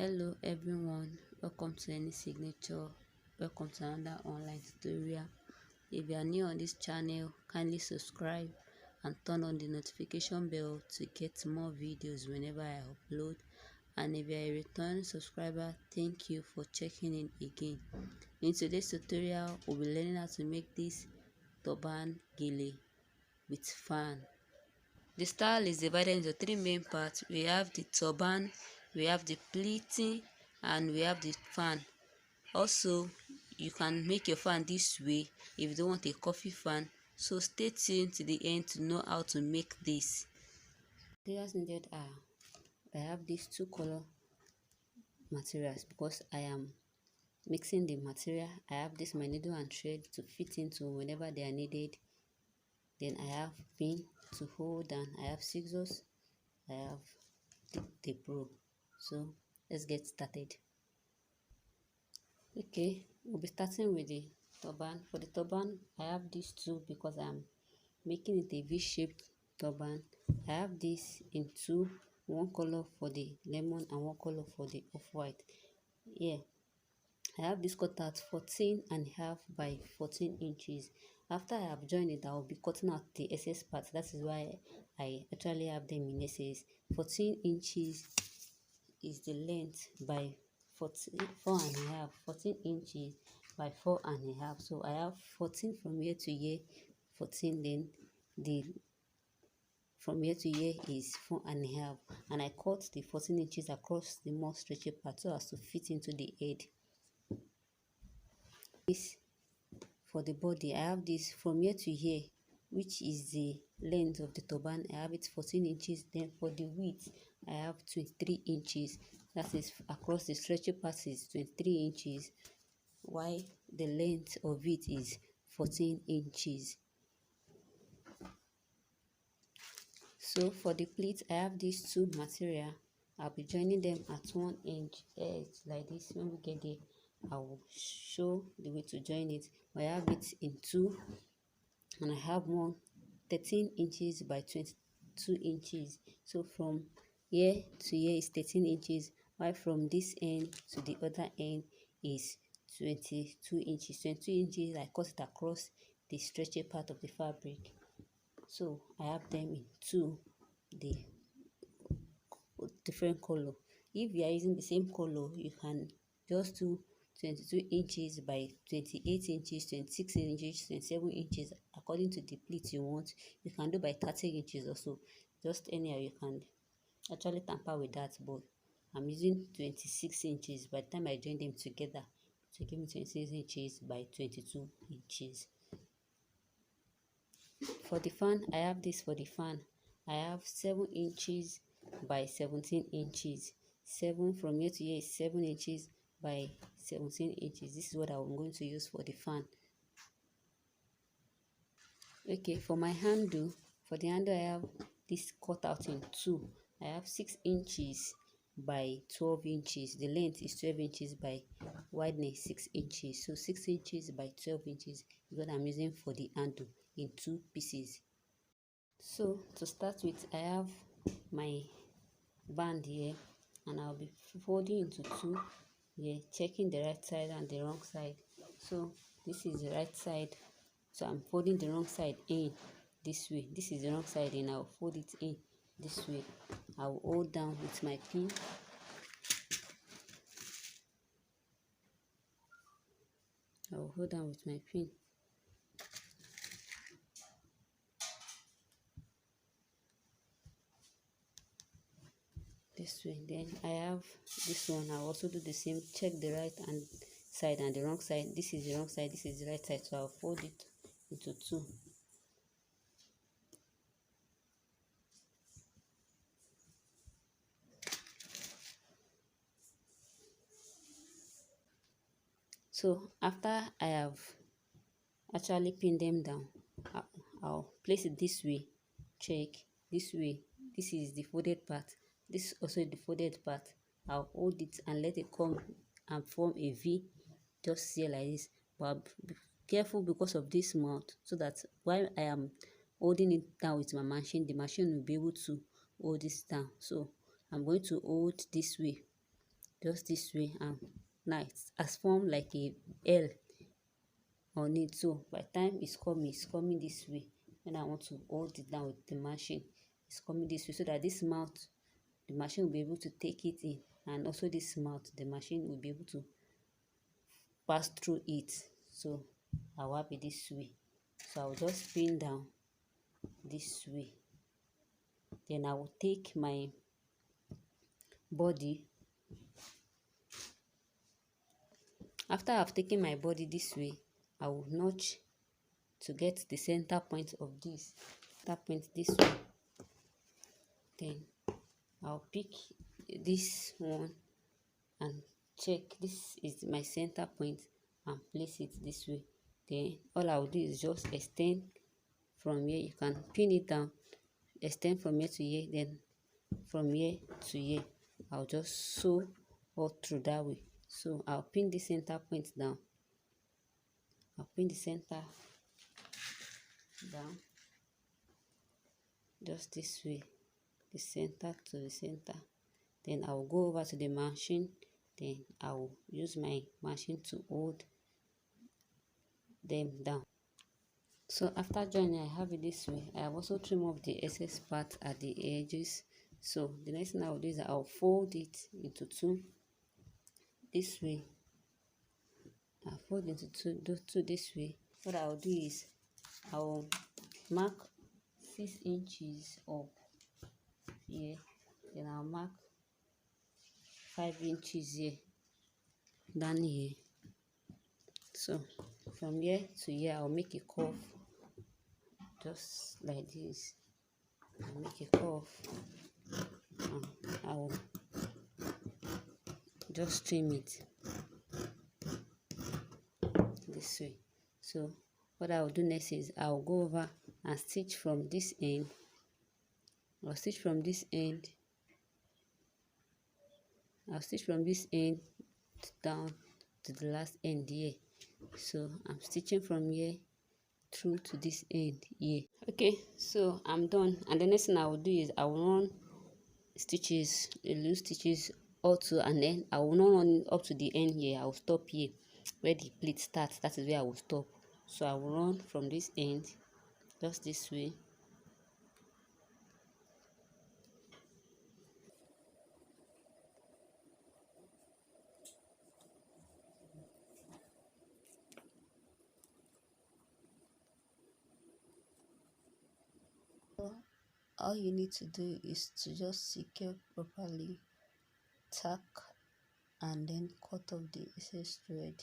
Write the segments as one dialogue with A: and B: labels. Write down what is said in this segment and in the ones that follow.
A: Hello everyone, welcome to any signature. Welcome to another online tutorial. If you are new on this channel, kindly subscribe and turn on the notification bell to get more videos whenever I upload. And if you are a returning subscriber, thank you for checking in again. In today's tutorial, we'll be learning how to make this turban gele with fan. The style is divided into three main parts. We have the turban, we have the pleating, and we have the fan. Also, you can make your fan this way if you don't want a coffee fan. So stay tuned to the end to know how to make this. Materials needed are, I have these two color materials because I am mixing the material. I have this my needle and thread to fit into whenever they are needed. Then I have pin to hold, and I have scissors. I have the pro. So let's get started. Okay, we'll be starting with the turban. For the turban, I have these two because I'm making it a V-shaped turban. I have this in two, one color for the lemon and one color for the off-white. Yeah, I have this cut out 14 and a half by 14 inches. After I have joined it, I will be cutting out the excess parts. That is why I actually have them in excess. 14 inches is the length by 4 and a half. 14 inches by 4 and a half. So I have 14 from here to here, 14. Then the from here to here is 4 and a half, and I cut the 14 inches across the more stretchy part so as to fit into the head. This for the body, I have this from here to here, which is the length of the turban. I have it 14 inches. Then for the width, I have 23 inches. That is across the stretchy part is 23 inches, while the length of it is 14 inches. So for the pleat, I have these two material. I'll be joining them at 1 inch edge like this. When we get there, I will show the way to join it. I have it in two, and I have one 13 inches by 22 inches. So from here to here is 13 inches, while from this end to the other end is 22 inches. 22 inches, I cut it across the stretchy part of the fabric. So I have them in two, the different color. If you are using the same color, you can just do 22 inches by 28 inches, 26 inches, 27 inches according to the pleat you want. You can do by 30 inches or so. Just anyhow, you can actually tamper with that, but I'm using 26 inches. By the time I join them together, to give me 26 inches by 22 inches. For the fan, I have this for the fan. I have 7 inches by 17 inches. 7 from here to here is 7 inches by 17 inches. This is what I'm going to use for the fan. Okay, for my handle, for the handle, I have this cut out in two. I have 6 inches by 12 inches. The length is 12 inches by wideness 6 inches. So 6 inches by 12 inches is what I'm using for the handle in two pieces. So to start with, I have my band here, and I'll be folding into two here, checking the right side and the wrong side. So this is the right side, so I'm folding the wrong side in this way. This is the wrong side, and I'll fold it in this way. I'll hold down with my pin. I'll hold down with my pin. This way. Then I have this one. I'll also do the same. Check the right hand side and the wrong side. This is the wrong side, this is the right side, so I'll fold it into two. So after I have actually pinned them down, I'll place it this way. Check this way. This is the folded part. This is also the folded part. I'll hold it and let it come and form a V, just here like this. But be careful because of this mouth, so that while I am holding it down with my machine, the machine will be able to hold this down. So I'm going to hold this way just this way, and now it has formed like a L on it. So by the time it's coming this way. When I want to hold it down with the machine, it's coming this way, so that this mouth, the machine will be able to take it in, and also this mouth, the machine will be able to pass through it. So I'll have it this way. So I'll just pin down this way. Then I will take my body. After I've taken my body this way, I will notch to get the center point of this. Center point this way. Then I'll pick this one and check this is my center point and place it this way. Then all I'll do is just extend from here. You can pin it down, extend from here to here, then from here to here. I'll just sew all through that way. So I'll pin the center point down. I'll pin the center down just this way, the center to the center. Then I'll go over to the machine. Then I'll use my machine to hold them down. So after joining, I have it this way. I have also trimmed off the excess part at the edges. So the next thing I will do is I'll fold it into two this way. I'll fold into two this way. What I'll do is I'll mark 6 inches up here. Then I'll mark 5 inches here, down here. So from here to here, I'll make a curve just like this. I'll make a curve, and I'll just trim it this way. So what I'll do next is I'll go over and stitch from this end. I'll stitch from this end. I'll stitch from this end down to the last end here. So I'm stitching from here through to this end here. Okay, so I'm done, and the next thing I will do is I will run stitches, loose stitches also, and then I will not run up to the end here. I will stop here where the pleat starts. That is where I will stop. So I will run from this end just this way. All you need to do is to just secure properly, tack, and then cut off the excess thread.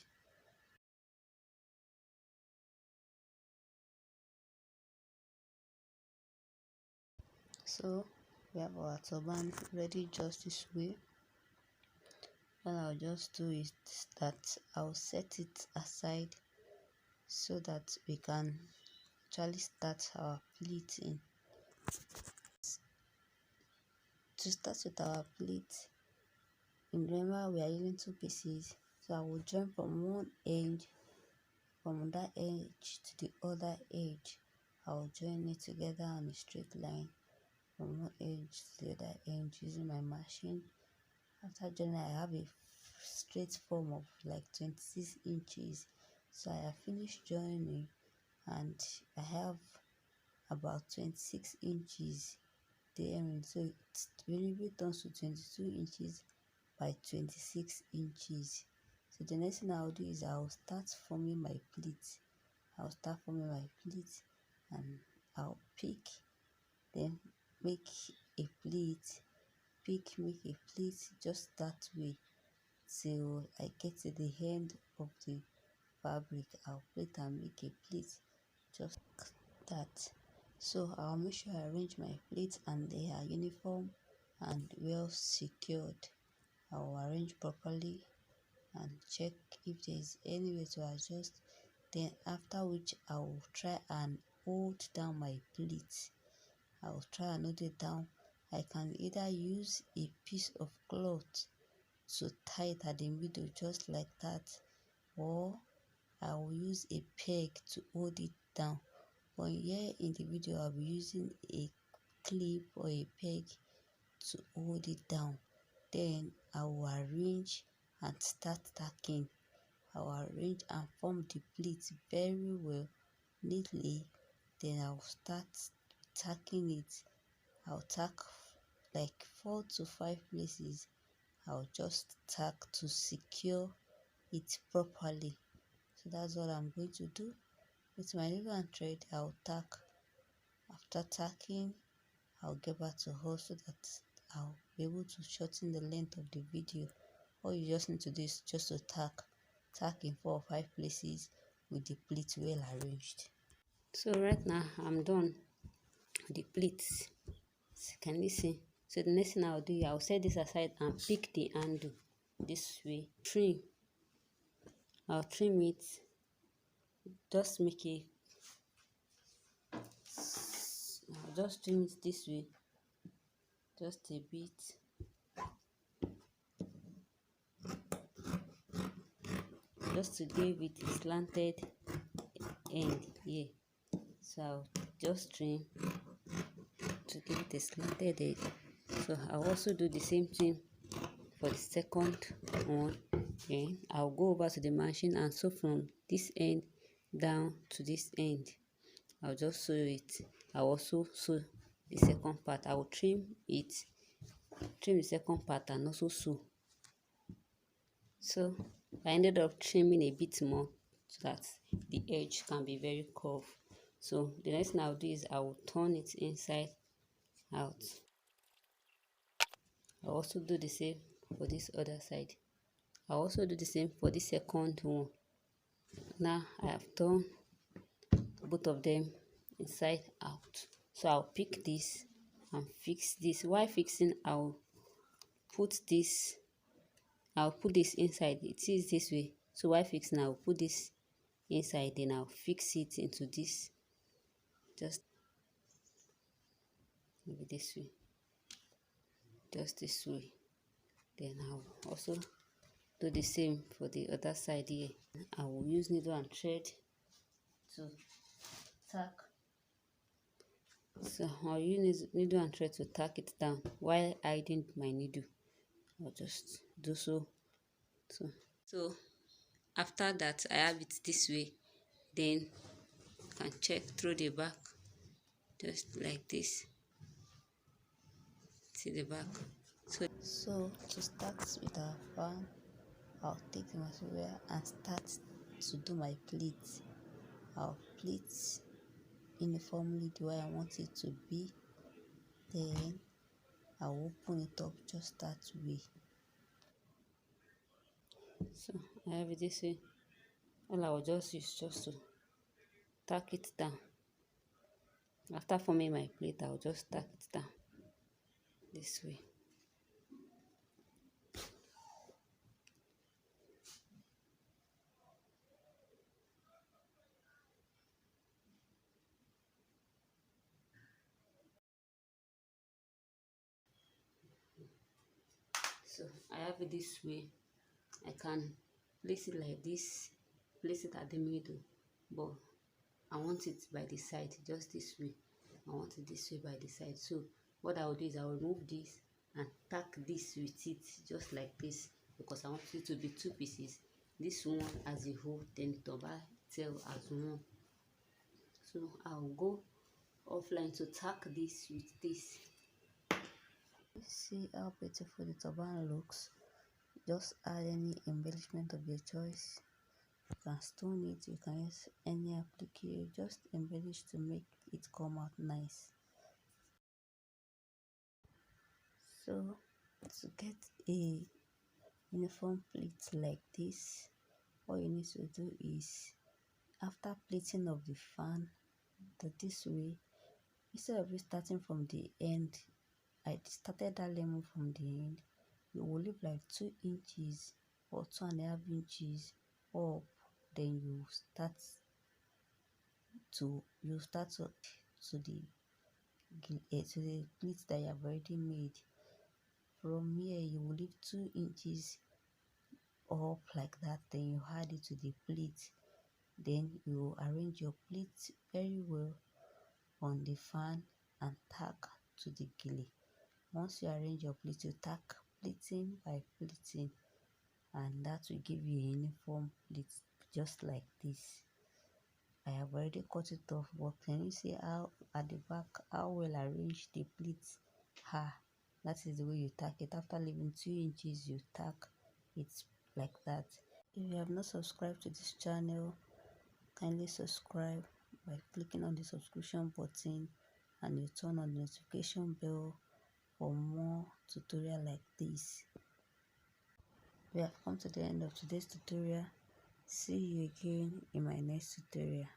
A: So we have our turban ready just this way. What I'll just do is that I'll set it aside so that we can actually start our pleating. To start with our pleat, remember we are using 2 pieces, so I will join from one edge, from that edge to the other edge. I will join it together on a straight line from one edge to the other edge using my machine. After joining, I have a straight form of like 26 inches. So I have finished joining, and I have about 26 inches there, so it's really turns to 22 inches by 26 inches. So the next thing I'll do is I'll start forming my pleats. And I'll pick, then make a pleat, make a pleat just that way till I get to the end of the fabric. I'll plait and make a pleat just like that. So I'll make sure I arrange my pleats and they are uniform and well secured. I'll arrange properly and check if there is any way to adjust. Then after which I will try and hold down my pleats. I will try and hold it down. I can either use a piece of cloth to tie it at the middle just like that, or I will use a peg to hold it down. But here in the video I'll be using a clip or a peg to hold it down. Then I will arrange and start tacking. I will arrange and form the pleat very well, neatly. Then I'll start tacking it. I'll tack like 4 to 5 places. I'll just tack to secure it properly. So that's what I'm going to do. With my needle and thread, I'll tack. After tacking, I'll get back to her so that I'll be able to shorten the length of the video. All you just need to do is just to tack in 4 or 5 places with the pleat well arranged. So right now I'm done with the pleats. Can you see? So the next thing I'll do, I'll set this aside and pick the handle this way. I'll trim it. Just make it. I'll just trim it this way, just a bit. Just to give it a slanted end here. So I'll just trim to give it a slanted edge. So I'll also do the same thing for the second one. Then I'll go over to the machine and sew from this end down to this end. I'll just sew it. I'll also sew the second part. I will trim the second part and also sew. So I ended up trimming a bit more so that the edge can be very curved. So the next thing I'll do is I will turn it inside out. I'll also do the same for this other side. I'll also do the same for the second one. Now I have turned both of them inside out. So I'll pick this and fix this. While fixing, I'll put this inside. It is this way. So while fixing, I'll put this inside, then I'll fix it into this, just maybe this way, just this way. Then I'll also do the same for the other side here. I will use needle and thread to tack. So I'll use needle and thread to tack it down while hiding my needle. I'll just do so. So after that, I have it this way. Then you can check through the back, just like this. See the back. So to start with our fan, I'll take the material and start to do my pleats. I'll pleat uniformly the way I want it to be. Then I'll open it up just that way. So I have it this way. All I will just use just to tack it down. After forming my pleat, I'll just tack it down this way. So I have it this way. I can place it like this, place it at the middle, but I want it by the side, just this way. I want it this way by the side. So what I will do is I will remove this and tack this with it, just like this, because I want it to be 2 pieces. This one as a whole, then turban tail as one. So I'll go offline to tack this with this. See how beautiful the turban looks. Just add any embellishment of your choice. You can stone it, you can use any applique, just embellish to make it come out nice. So to get a uniform pleat like this, all you need to do is, after pleating of the fan, this way, instead of you starting from the end, I started that lemon from the end, you will leave like 2 inches or 2.5 inches up. Then you start to the pleats that you have already made. From here, you will leave 2 inches up like that. Then you add it to the pleat. Then you arrange your pleat very well on the fan and tack to the gele. Once you arrange your pleat, you tack pleating by pleating, and that will give you a uniform pleat just like this. I have already cut it off, but can you see how at the back how well arranged the pleats are? That is the way you tack it. After leaving 2 inches, you tack it like that. If you have not subscribed to this channel, kindly subscribe by clicking on the subscription button, and you turn on the notification bell for more tutorial like this. We have come to the end of today's tutorial. See you again in my next tutorial.